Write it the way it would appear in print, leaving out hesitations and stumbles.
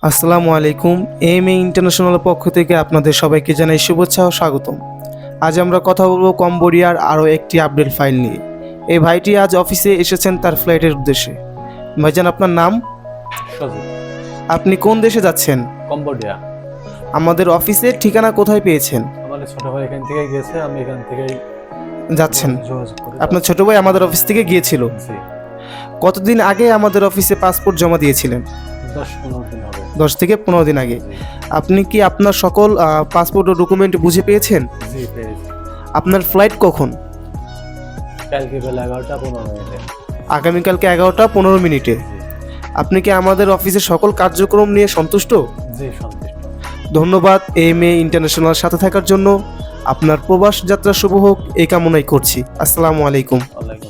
আসসালামু আলাইকুম। এএমএ ইন্টারন্যাশনালের পক্ষ থেকে আপনাদের সবাইকে জানাই শুভেচ্ছা ও স্বাগতম। আজ আমরা কথা বলবো কম্বোডিয়ার আরও একটি আপডেট ফাইল নিয়ে। এই ভাইটি আজ অফিসে এসেছেন তার ফ্লাইটের উদ্দেশ্যে। ভাইজান, আপনার নাম? সজীব। আপনি কোন দেশে যাচ্ছেন? কম্বোডিয়া। আমাদের অফিসের ঠিকানা কোথায় পেয়েছেন? আমার ছোট ভাই এখান থেকে গেছে, আমি এখান থেকেই যাচ্ছেন? যোগাযোগ করে আপনার ছোট ভাই আমাদের অফিস থেকে গিয়েছিল। জি, কতদিন আগে আমাদের অফিসে পাসপোর্ট জমা দিয়েছিলেন? 10-15 দিন হবে। 10 থেকে 15 দিন আগে। জি, আপনি কি আপনার সকল পাসপোর্ট ও ডকুমেন্ট বুঝে পেয়েছেন? জি পেয়েছি। আপনার ফ্লাইট কখন? কালকে বেলা 11টা 15 মিনিটে। আগামীকালকে 11টা 15 মিনিটে। জি, আপনি কি আমাদের অফিসের সকল কার্যক্রম নিয়ে সন্তুষ্ট? জি সন্তুষ্ট। ধন্যবাদ এএমএ ইন্টারন্যাশনাল সাথে থাকার জন্য। আপনার প্রবাস যাত্রা শুভ হোক এই কামনাই করছি। আসসালামু আলাইকুম। ওয়ালাইকুম